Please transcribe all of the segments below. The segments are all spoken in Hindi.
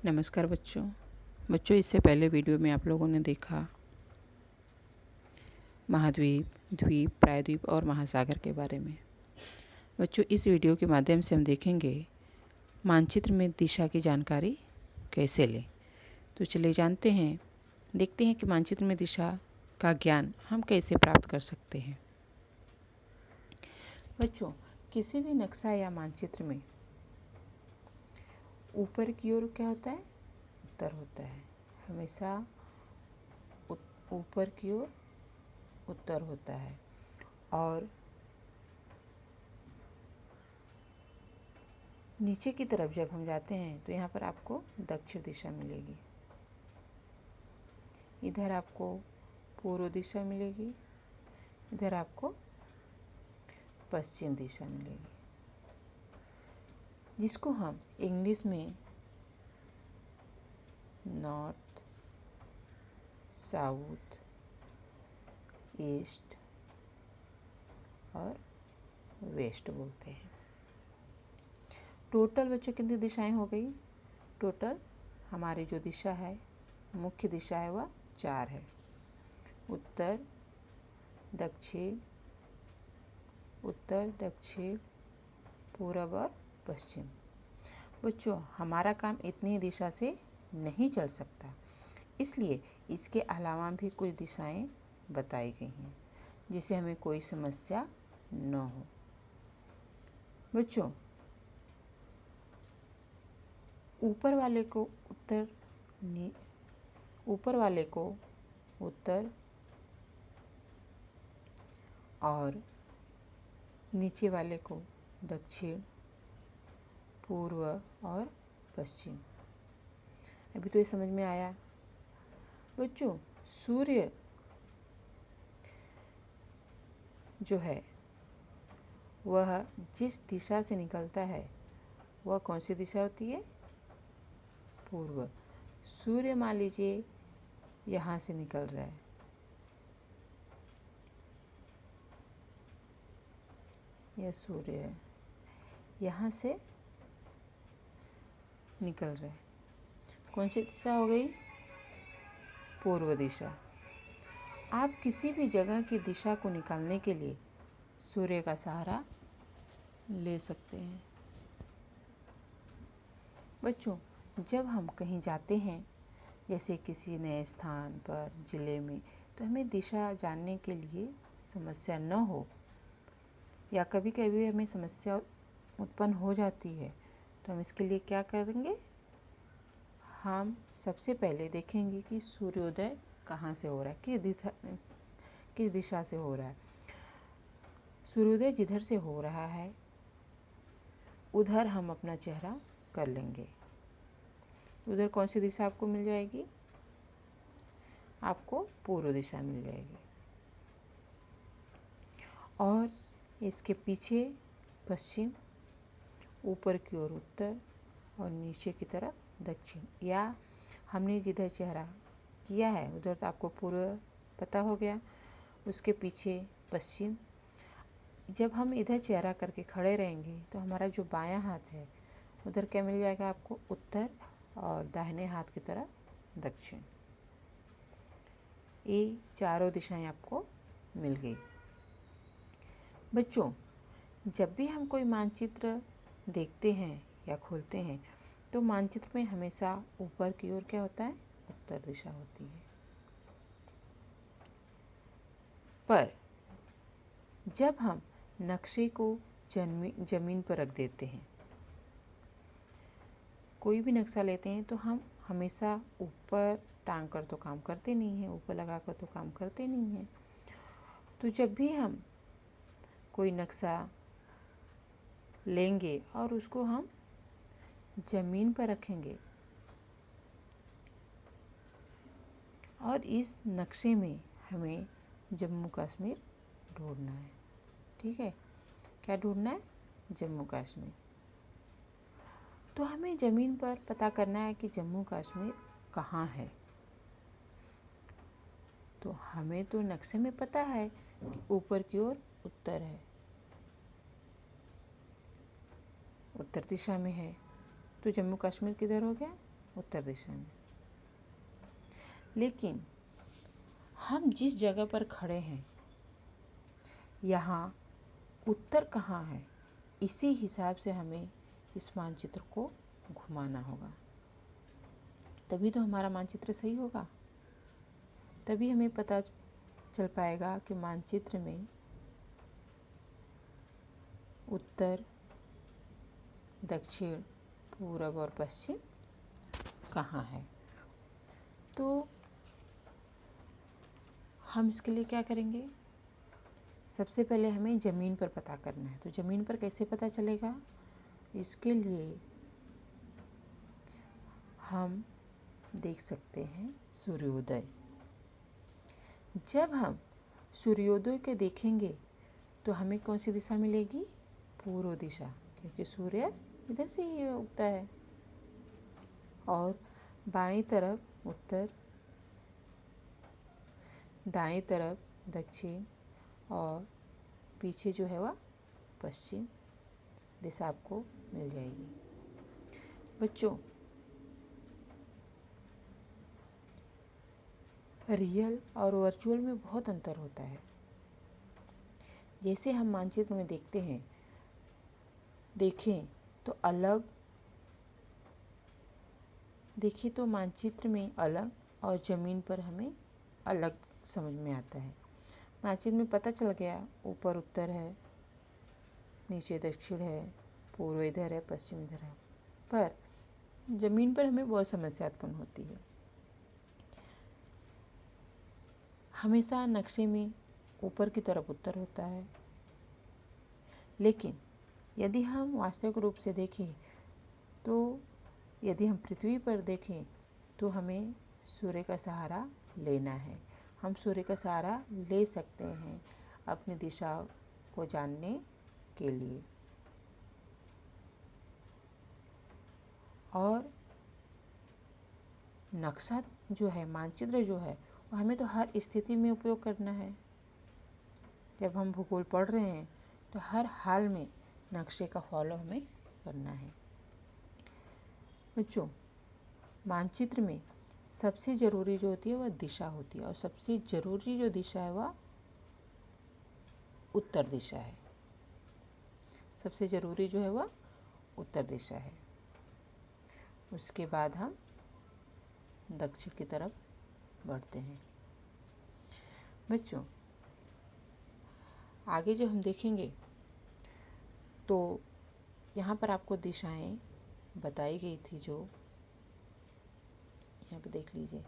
नमस्कार बच्चों इससे पहले वीडियो में आप लोगों ने देखा महाद्वीप, द्वीप, प्रायद्वीप और महासागर के बारे में। बच्चों, इस वीडियो के माध्यम से हम देखेंगे मानचित्र में दिशा की जानकारी कैसे लें। तो चलिए देखते हैं कि मानचित्र में दिशा का ज्ञान हम कैसे प्राप्त कर सकते हैं। बच्चों, किसी भी नक्शा या मानचित्र में ऊपर की ओर क्या होता है? उत्तर होता है। हमेशा ऊपर की ओर उत्तर होता है और नीचे की तरफ जब हम जाते हैं तो यहाँ पर आपको दक्षिण दिशा मिलेगी, इधर आपको पूर्व दिशा मिलेगी, इधर आपको पश्चिम दिशा मिलेगी, जिसको हम इंग्लिश में नॉर्थ, साउथ, ईस्ट और वेस्ट बोलते हैं। टोटल बच्चों कितनी दिशाएं हो गई? टोटल हमारी जो दिशा है, मुख्य दिशा है, वह 4 है। उत्तर, दक्षिण, पूरब और पश्चिम। बच्चों, हमारा काम इतनी दिशा से नहीं चल सकता, इसलिए इसके अलावा भी कुछ दिशाएं बताई गई हैं जिससे हमें कोई समस्या न हो। बच्चों, ऊपर वाले को उत्तर और नीचे वाले को दक्षिण, पूर्व और पश्चिम। अभी तो ये समझ में आया। बच्चों, सूर्य जो है वह जिस दिशा से निकलता है वह कौन सी दिशा होती है? पूर्व। सूर्य मान लीजिए यहाँ से निकल रहा है, यह सूर्य है, यहाँ से निकल रहा है। कौन सी दिशा हो गई? पूर्व दिशा। आप किसी भी जगह की दिशा को निकालने के लिए सूर्य का सहारा ले सकते हैं। बच्चों, जब हम कहीं जाते हैं, जैसे किसी नए स्थान पर, जिले में, तो हमें दिशा जानने के लिए समस्या न हो या कभी कभी हमें समस्या उत्पन्न हो जाती है, तो हम इसके लिए क्या करेंगे? हम सबसे पहले देखेंगे कि सूर्योदय कहाँ से हो रहा है, किस दिशा से हो रहा है। सूर्योदय जिधर से हो रहा है उधर हम अपना चेहरा कर लेंगे। उधर कौन सी दिशा आपको मिल जाएगी? आपको पूर्व दिशा मिल जाएगी और इसके पीछे पश्चिम, ऊपर की ओर उत्तर और नीचे की तरफ दक्षिण। या हमने जिधर चेहरा किया है उधर तो आपको पूर्व पता हो गया, उसके पीछे पश्चिम। जब हम इधर चेहरा करके खड़े रहेंगे तो हमारा जो बायां हाथ है उधर क्या मिल जाएगा? आपको उत्तर और दाहिने हाथ की तरफ दक्षिण। ये चारों दिशाएं आपको मिल गई। बच्चों, जब भी हम कोई मानचित्र देखते हैं या खोलते हैं तो मानचित्र में हमेशा ऊपर की ओर क्या होता है? उत्तर दिशा होती है। पर जब हम नक्शे को जमीन पर रख देते हैं, कोई भी नक्शा लेते हैं तो हम हमेशा ऊपर टांग कर तो काम करते नहीं हैं, ऊपर लगा कर तो काम करते नहीं हैं। तो जब भी हम कोई नक्शा लेंगे और उसको हम ज़मीन पर रखेंगे और इस नक्शे में हमें जम्मू कश्मीर ढूंढना है। ठीक है, क्या ढूंढना है? जम्मू कश्मीर। तो हमें ज़मीन पर पता करना है कि जम्मू कश्मीर कहाँ है। तो हमें तो नक्शे में पता है कि ऊपर की ओर उत्तर है, उत्तर दिशा में है। तो जम्मू कश्मीर किधर हो गया? उत्तर दिशा में। लेकिन हम जिस जगह पर खड़े हैं यहाँ उत्तर कहाँ है, इसी हिसाब से हमें इस मानचित्र को घुमाना होगा, तभी तो हमारा मानचित्र सही होगा। तभी हमें पता चल पाएगा कि मानचित्र में उत्तर, दक्षिण, पूर्व और पश्चिम कहाँ है। तो हम इसके लिए क्या करेंगे, सबसे पहले हमें ज़मीन पर पता करना है। तो ज़मीन पर कैसे पता चलेगा, इसके लिए हम देख सकते हैं सूर्योदय। जब हम सूर्योदय को देखेंगे तो हमें कौन सी दिशा मिलेगी, पूर्व दिशा, क्योंकि सूर्य इधर से ही उगता है। और बाईं तरफ उत्तर, दाईं तरफ दक्षिण और पीछे जो है वह पश्चिम दिशा आपको मिल जाएगी। बच्चों, रियल और वर्चुअल में बहुत अंतर होता है। जैसे हम मानचित्र में देखें तो मानचित्र में अलग और ज़मीन पर हमें अलग समझ में आता है। मानचित्र में पता चल गया ऊपर उत्तर है, नीचे दक्षिण है, पूर्व इधर है, पश्चिम इधर है, पर ज़मीन पर हमें बहुत समस्या उत्पन्न होती है। हमेशा नक्शे में ऊपर की तरफ उत्तर होता है, लेकिन यदि हम वास्तविक रूप से देखें तो यदि हम पृथ्वी पर देखें तो हमें सूर्य का सहारा लेना है। हम सूर्य का सहारा ले सकते हैं अपनी दिशा को जानने के लिए। और नक्शा जो है, मानचित्र जो है, वो हमें तो हर स्थिति में उपयोग करना है। जब हम भूगोल पढ़ रहे हैं तो हर हाल में नक्शे का फॉलो हमें करना है। बच्चों, मानचित्र में सबसे ज़रूरी जो होती है वह दिशा होती है, और सबसे ज़रूरी जो दिशा है वह उत्तर दिशा है। सबसे ज़रूरी जो है वह उत्तर दिशा है। उसके बाद हम दक्षिण की तरफ बढ़ते हैं। बच्चों, आगे जब हम देखेंगे तो यहाँ पर आपको दिशाएं बताई गई थी, जो यहाँ पे देख लीजिए,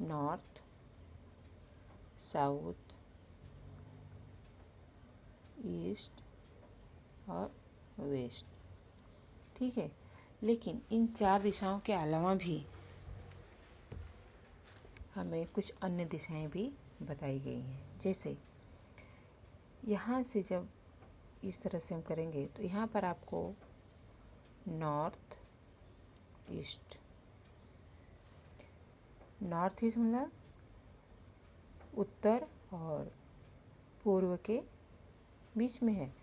नॉर्थ, साउथ, ईस्ट और वेस्ट। ठीक है, लेकिन इन 4 दिशाओं के अलावा भी हमें कुछ अन्य दिशाएं भी बताई गई हैं। जैसे यहाँ से जब इस तरह से हम करेंगे तो यहाँ पर आपको नॉर्थ ईस्ट मतलब उत्तर और पूर्व के बीच में है,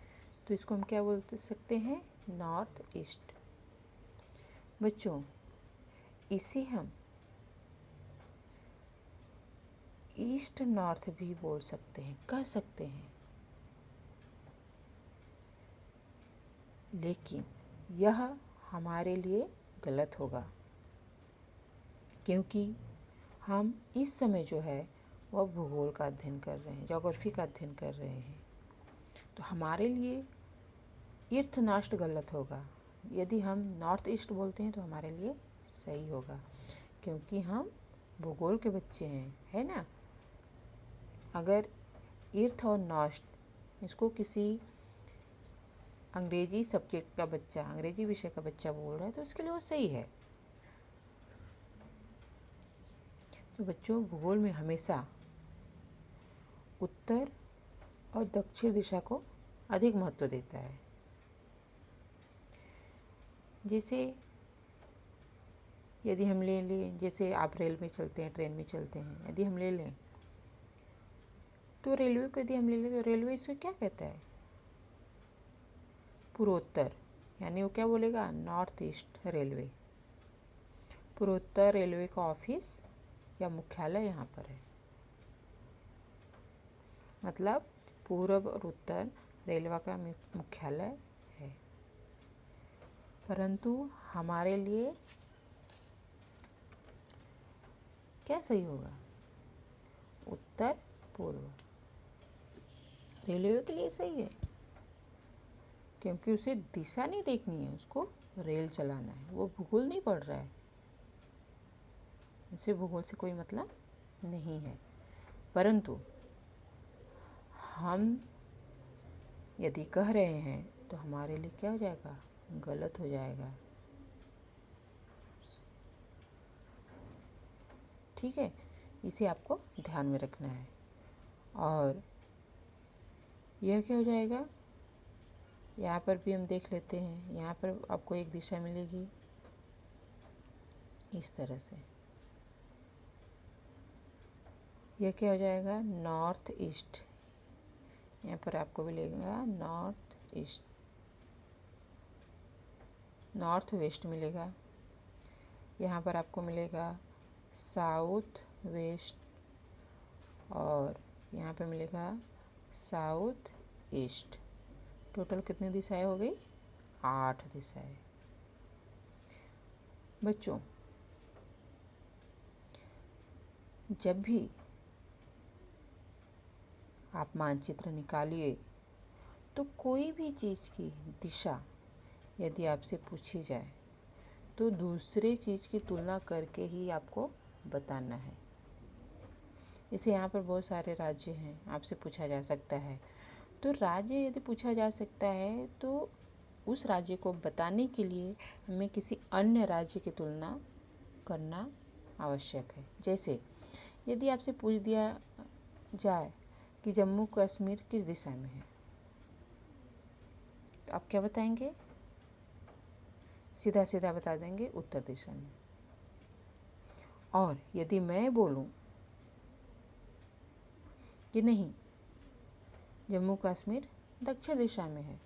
तो इसको हम क्या बोल सकते हैं, नॉर्थ ईस्ट। बच्चों, इसे हम ईस्ट नॉर्थ भी बोल सकते हैं, कह सकते हैं, लेकिन यह हमारे लिए गलत होगा, क्योंकि हम इस समय जो है वह भूगोल का अध्ययन कर रहे हैं, ज्योग्राफी का अध्ययन कर रहे हैं। तो हमारे लिए ईस्ट नॉर्थ गलत होगा। यदि हम नॉर्थ ईस्ट बोलते हैं तो हमारे लिए सही होगा, क्योंकि हम भूगोल के बच्चे हैं, है ना। अगर ईस्ट और नॉर्थ इसको किसी अंग्रेजी सब्जेक्ट का बच्चा, अंग्रेजी विषय का बच्चा बोल रहा है तो उसके लिए वो सही है। तो बच्चों, भूगोल में हमेशा उत्तर और दक्षिण दिशा को अधिक महत्व देता है। जैसे यदि हम ले लें, जैसे आप रेल में चलते हैं, ट्रेन में चलते हैं, यदि हम ले लें तो रेलवे को यदि हम ले लें तो रेलवे इसमें क्या कहता है, पूर्वोत्तर, यानी वो क्या बोलेगा, नॉर्थ ईस्ट रेलवे। पूर्वोत्तर रेलवे का ऑफिस या मुख्यालय यहाँ पर है। मतलब पूर्व और उत्तर रेलवे का मुख्यालय है। परंतु हमारे लिए क्या सही होगा? उत्तर पूर्व। रेलवे के लिए सही है, क्योंकि उसे दिशा नहीं देखनी है, उसको रेल चलाना है। वो भूगोल नहीं पढ़ रहा है, उसे भूगोल से कोई मतलब नहीं है। परंतु हम यदि कह रहे हैं तो हमारे लिए क्या हो जाएगा? गलत हो जाएगा। ठीक है, इसे आपको ध्यान में रखना है। और यह क्या हो जाएगा? यहाँ पर भी हम देख लेते हैं। यहाँ पर आपको एक दिशा मिलेगी इस तरह से। यह क्या हो जाएगा? North east. यहाँ पर आपको मिलेगा नॉर्थ ईस्ट। नॉर्थ वेस्ट मिलेगा। यहाँ पर आपको मिलेगा साउथ वेस्ट, और यहाँ पे मिलेगा साउथ ईस्ट। टोटल कितनी दिशाएं हो गई? 8 दिशाएं। बच्चों, जब भी आप मानचित्र निकालिए तो कोई भी चीज़ की दिशा यदि आपसे पूछी जाए तो दूसरे चीज़ की तुलना करके ही आपको बताना है। जैसे यहाँ पर बहुत सारे राज्य हैं, आपसे पूछा जा सकता है। तो राज्य यदि पूछा जा सकता है तो उस राज्य को बताने के लिए हमें किसी अन्य राज्य की तुलना करना आवश्यक है। जैसे यदि आपसे पूछ दिया जाए कि जम्मू कश्मीर किस दिशा में है, तो आप क्या बताएंगे? सीधा सीधा बता देंगे उत्तर दिशा में। और यदि मैं बोलूं कि नहीं, जम्मू कश्मीर दक्षिण दिशा में है,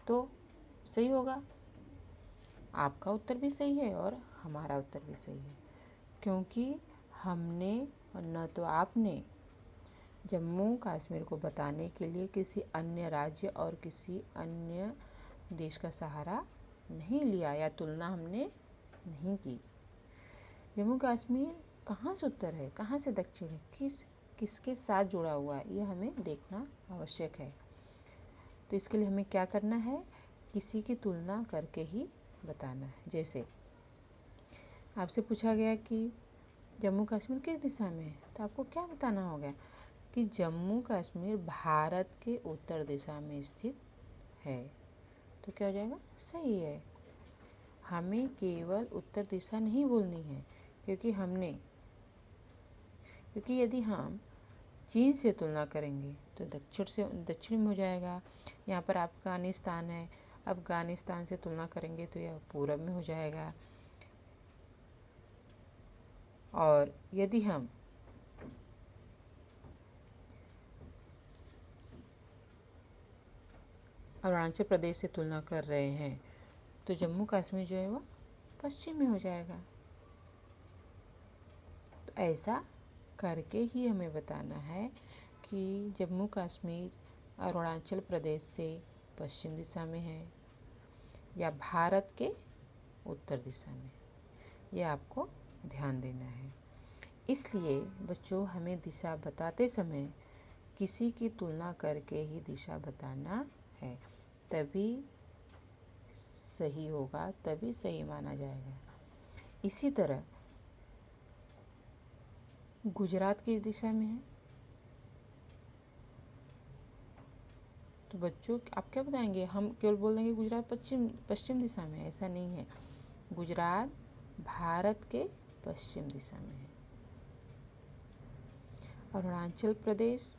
तो सही होगा। आपका उत्तर भी सही है और हमारा उत्तर भी सही है, क्योंकि हमने और न तो आपने जम्मू कश्मीर को बताने के लिए किसी अन्य राज्य और किसी अन्य देश का सहारा नहीं लिया या तुलना हमने नहीं की। जम्मू कश्मीर कहाँ से उत्तर है, कहाँ से दक्षिण है, किसके साथ जुड़ा हुआ है, ये हमें देखना आवश्यक है। तो इसके लिए हमें क्या करना है? किसी की तुलना करके ही बताना है। जैसे आपसे पूछा गया कि जम्मू कश्मीर किस दिशा में है, तो आपको क्या बताना होगा कि जम्मू कश्मीर भारत के उत्तर दिशा में स्थित है। तो क्या हो जाएगा? सही है। हमें केवल उत्तर दिशा नहीं बोलनी है, क्योंकि यदि हम चीन से तुलना करेंगे तो दक्षिण में हो जाएगा। यहाँ पर अफगानिस्तान है, अफगानिस्तान से तुलना करेंगे तो यह पूरब में हो जाएगा। और यदि हम अरुणाचल प्रदेश से तुलना कर रहे हैं तो जम्मू कश्मीर जो है वो पश्चिम में हो जाएगा। तो ऐसा करके ही हमें बताना है कि जम्मू कश्मीर अरुणाचल प्रदेश से पश्चिम दिशा में है या भारत के उत्तर दिशा में। यह आपको ध्यान देना है। इसलिए बच्चों, हमें दिशा बताते समय किसी की तुलना करके ही दिशा बताना है, तभी सही होगा, तभी सही माना जाएगा। इसी तरह गुजरात किस दिशा में है, तो बच्चों आप क्या बताएंगे? हम केवल बोल देंगे गुजरात पश्चिम दिशा में है। ऐसा नहीं है। गुजरात भारत के पश्चिम दिशा में है। अरुणाचल प्रदेश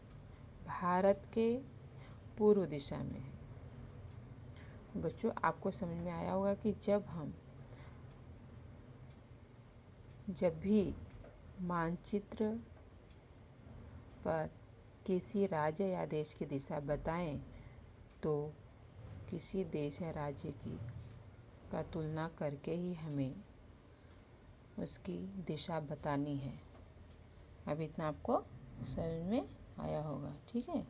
भारत के पूर्व दिशा में है। बच्चों, आपको समझ में आया होगा कि जब भी मानचित्र पर किसी राज्य या देश की दिशा बताएं तो किसी देश या राज्य की का तुलना करके ही हमें उसकी दिशा बतानी है। अब इतना आपको समझ में आया होगा, ठीक है।